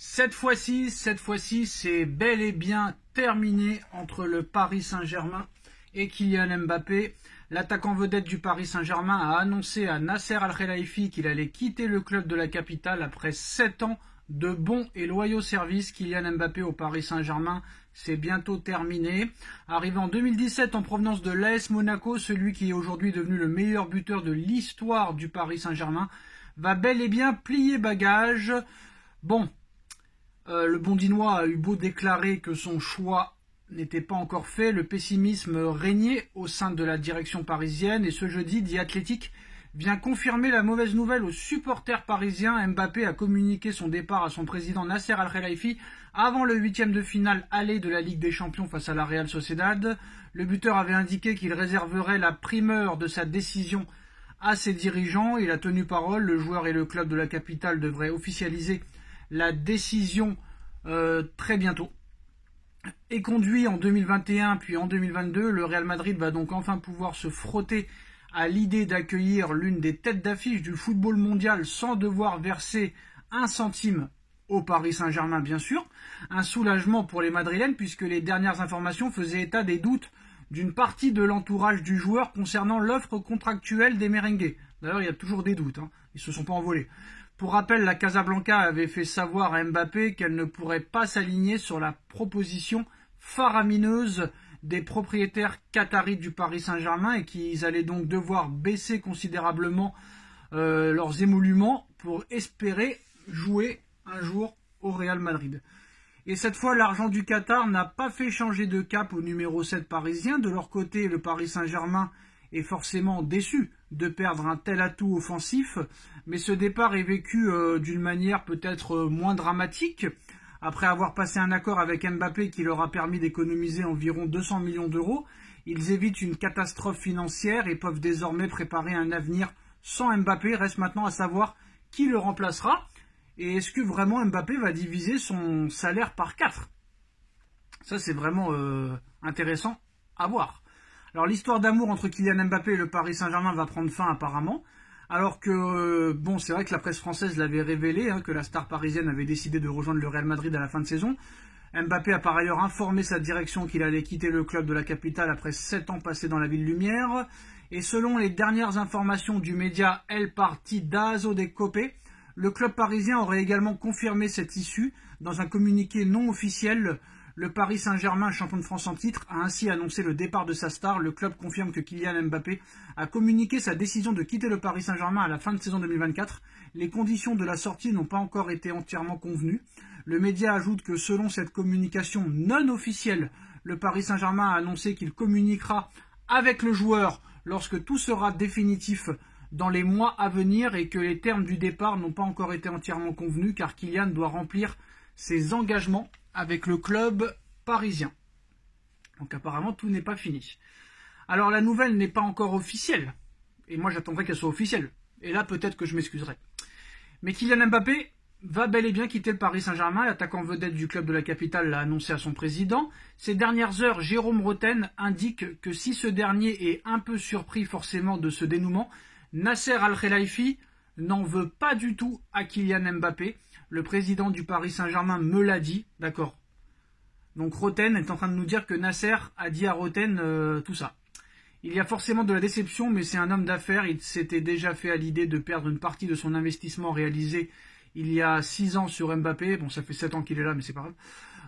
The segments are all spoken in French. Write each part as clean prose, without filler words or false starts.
Cette fois-ci, c'est bel et bien terminé entre le Paris Saint-Germain et Kylian Mbappé. L'attaquant vedette du Paris Saint-Germain a annoncé à Nasser Al-Khelaifi qu'il allait quitter le club de la capitale après 7 ans de bons et loyaux services. Kylian Mbappé au Paris Saint-Germain, c'est bientôt terminé. Arrivé en 2017 en provenance de l'AS Monaco, celui qui est aujourd'hui devenu le meilleur buteur de l'histoire du Paris Saint-Germain va bel et bien plier bagage. Bon, le Bondinois a eu beau déclarer que son choix n'était pas encore fait, le pessimisme régnait au sein de la direction parisienne et ce jeudi, The Athletic vient confirmer la mauvaise nouvelle aux supporters parisiens. Mbappé a communiqué son départ à son président Nasser Al-Khelaifi avant le 8e de finale aller de la Ligue des Champions face à la Real Sociedad. Le buteur avait indiqué qu'il réserverait la primeur de sa décision à ses dirigeants. Il a tenu parole, le joueur et le club de la capitale devraient officialiser la décision très bientôt. Et conduit en 2021 puis en 2022, le Real Madrid va donc enfin pouvoir se frotter à l'idée d'accueillir l'une des têtes d'affiche du football mondial sans devoir verser un centime au Paris Saint-Germain, bien sûr. Un soulagement pour les Madrilènes puisque les dernières informations faisaient état des doutes d'une partie de l'entourage du joueur concernant l'offre contractuelle des merengues. D'ailleurs, il y a toujours des doutes, ils ne se sont pas envolés. Pour rappel, la Casablanca avait fait savoir à Mbappé qu'elle ne pourrait pas s'aligner sur la proposition faramineuse des propriétaires qataris du Paris Saint-Germain et qu'ils allaient donc devoir baisser considérablement leurs émoluments pour espérer jouer un jour au Real Madrid. Et cette fois, l'argent du Qatar n'a pas fait changer de cap au numéro 7 parisien. De leur côté, le Paris Saint-Germain est forcément déçu de perdre un tel atout offensif, mais ce départ est vécu d'une manière peut-être moins dramatique. Après avoir passé un accord avec Mbappé qui leur a permis d'économiser environ 200 millions d'euros, ils évitent une catastrophe financière et peuvent désormais préparer un avenir sans Mbappé. Reste maintenant à savoir qui le remplacera et est-ce que vraiment Mbappé va diviser son salaire par 4. Ça c'est vraiment intéressant à voir. Alors l'histoire d'amour entre Kylian Mbappé et le Paris Saint-Germain va prendre fin apparemment, alors que, bon, c'est vrai que la presse française l'avait révélé, que la star parisienne avait décidé de rejoindre le Real Madrid à la fin de saison. Mbappé a par ailleurs informé sa direction qu'il allait quitter le club de la capitale après 7 ans passés dans la ville lumière. Et selon les dernières informations du média El Partidazo de Cope, le club parisien aurait également confirmé cette issue dans un communiqué non officiel. Le Paris Saint-Germain, champion de France en titre, a ainsi annoncé le départ de sa star. Le club confirme que Kylian Mbappé a communiqué sa décision de quitter le Paris Saint-Germain à la fin de saison 2024. Les conditions de la sortie n'ont pas encore été entièrement convenues. Le média ajoute que selon cette communication non officielle, le Paris Saint-Germain a annoncé qu'il communiquera avec le joueur lorsque tout sera définitif dans les mois à venir et que les termes du départ n'ont pas encore été entièrement convenus car Kylian doit remplir ses engagements avec le club parisien. Donc apparemment tout n'est pas fini. Alors la nouvelle n'est pas encore officielle. Et moi j'attendrai qu'elle soit officielle. Et là peut-être que je m'excuserai. Mais Kylian Mbappé va bel et bien quitter le Paris Saint-Germain. L'attaquant vedette du club de la capitale l'a annoncé à son président. Ces dernières heures, Jérôme Roten indique que si ce dernier est un peu surpris forcément de ce dénouement, Nasser Al-Khelaifi n'en veut pas du tout à Kylian Mbappé. Le président du Paris Saint-Germain me l'a dit, d'accord. Donc Roten est en train de nous dire que Nasser a dit à Roten tout ça. Il y a forcément de la déception, mais c'est un homme d'affaires. Il s'était déjà fait à l'idée de perdre une partie de son investissement réalisé il y a 6 ans sur Mbappé. Bon, ça fait 7 ans qu'il est là, mais c'est pas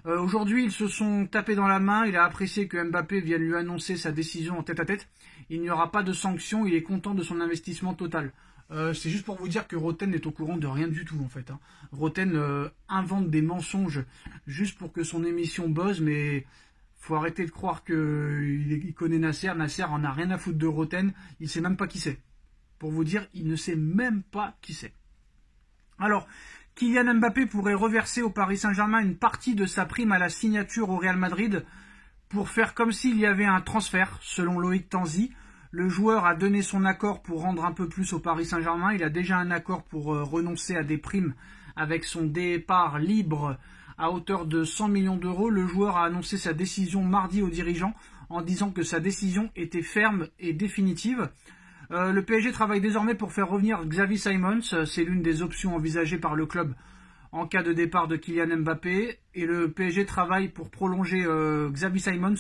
grave. Aujourd'hui, ils se sont tapés dans la main. Il a apprécié que Mbappé vienne lui annoncer sa décision en tête-à-tête. Il n'y aura pas de sanctions. Il est content de son investissement total. C'est juste pour vous dire que Roten n'est au courant de rien du tout en fait. Roten invente des mensonges juste pour que son émission buzz, mais faut arrêter de croire qu'il connaît Nasser. Nasser en a rien à foutre de Roten, il sait même pas qui c'est. Pour vous dire, il ne sait même pas qui c'est. Alors, Kylian Mbappé pourrait reverser au Paris Saint-Germain une partie de sa prime à la signature au Real Madrid pour faire comme s'il y avait un transfert, selon Loïc Tanzi. Le joueur a donné son accord pour rendre un peu plus au Paris Saint-Germain. Il a déjà un accord pour renoncer à des primes avec son départ libre à hauteur de 100 millions d'euros. Le joueur a annoncé sa décision mardi aux dirigeants en disant que sa décision était ferme et définitive. Le PSG travaille désormais pour faire revenir Xavi Simons. C'est l'une des options envisagées par le club en cas de départ de Kylian Mbappé. Et le PSG travaille pour prolonger Xavi Simons.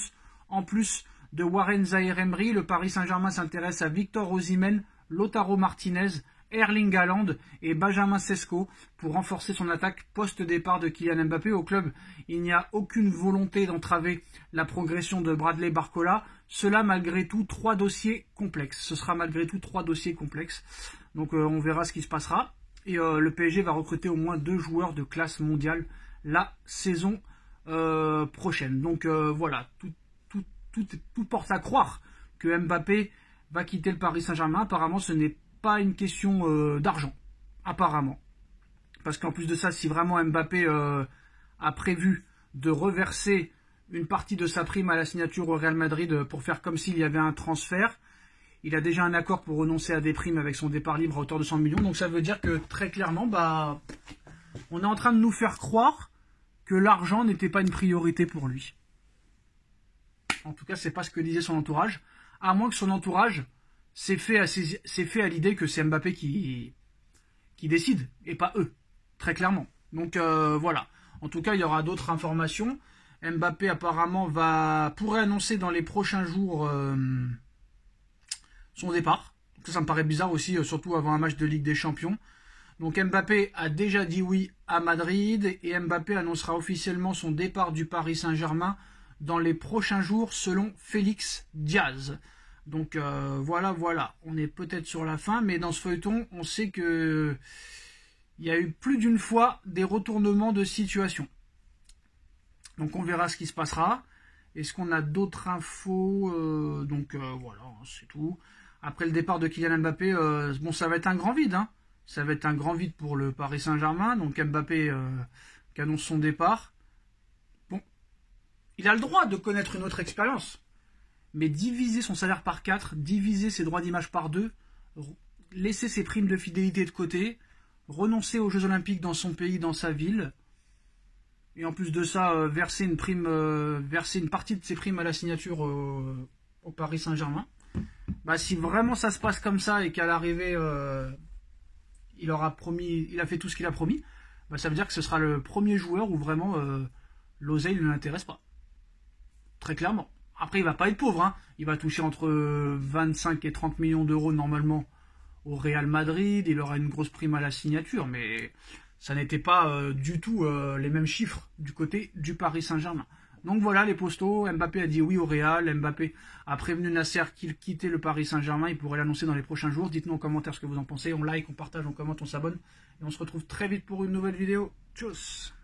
En plus de Warren Zaïre-Emery, le Paris Saint-Germain s'intéresse à Victor Osimhen, Lautaro Martinez, Erling Haaland et Benjamin Sesko pour renforcer son attaque post-départ de Kylian Mbappé. Au club, il n'y a aucune volonté d'entraver la progression de Bradley Barcola. Cela malgré tout 3 dossiers complexes. Ce sera malgré tout 3 dossiers complexes. Donc on verra ce qui se passera. Et le PSG va recruter au moins 2 joueurs de classe mondiale la saison prochaine. Donc voilà, tout porte à croire que Mbappé va quitter le Paris Saint-Germain. Apparemment, ce n'est pas une question d'argent, apparemment. Parce qu'en plus de ça, si vraiment Mbappé a prévu de reverser une partie de sa prime à la signature au Real Madrid pour faire comme s'il y avait un transfert, il a déjà un accord pour renoncer à des primes avec son départ libre à hauteur de 100 millions. Donc ça veut dire que très clairement, on est en train de nous faire croire que l'argent n'était pas une priorité pour lui. En tout cas, c'est pas ce que disait son entourage. À moins que son entourage s'est fait à l'idée que c'est Mbappé qui décide, et pas eux, très clairement. Donc voilà. En tout cas, il y aura d'autres informations. Mbappé apparemment pourrait annoncer dans les prochains jours son départ. Donc ça me paraît bizarre aussi, surtout avant un match de Ligue des Champions. Donc Mbappé a déjà dit oui à Madrid et Mbappé annoncera officiellement son départ du Paris Saint-Germain dans les prochains jours selon Félix Diaz. Donc voilà, on est peut-être sur la fin, mais dans ce feuilleton, on sait que il y a eu plus d'une fois des retournements de situation. Donc on verra ce qui se passera. Est-ce qu'on a d'autres infos? Donc voilà, c'est tout. Après le départ de Kylian Mbappé, bon, ça va être un grand vide. Hein. Ça va être un grand vide pour le Paris Saint-Germain. Donc Mbappé qui annonce son départ. Bon, il a le droit de connaître une autre expérience. Mais diviser son salaire par 4, diviser ses droits d'image par 2, laisser ses primes de fidélité de côté, renoncer aux Jeux Olympiques dans son pays, dans sa ville, et en plus de ça, verser une partie de ses primes à la signature au Paris Saint-Germain. Si vraiment ça se passe comme ça et qu'à l'arrivée, il a fait tout ce qu'il a promis, ça veut dire que ce sera le premier joueur où vraiment l'oseille ne l'intéresse pas. Très clairement. Après, il va pas être pauvre, hein. Il va toucher entre 25 et 30 millions d'euros normalement au Real Madrid. Il aura une grosse prime à la signature, mais ça n'était pas du tout les mêmes chiffres du côté du Paris Saint-Germain. Donc voilà les postos. Mbappé a dit oui au Real. Mbappé a prévenu Nasser qu'il quittait le Paris Saint-Germain. Il pourrait l'annoncer dans les prochains jours. Dites-nous en commentaire ce que vous en pensez. On like, on partage, on commente, on s'abonne. Et on se retrouve très vite pour une nouvelle vidéo. Tchuss!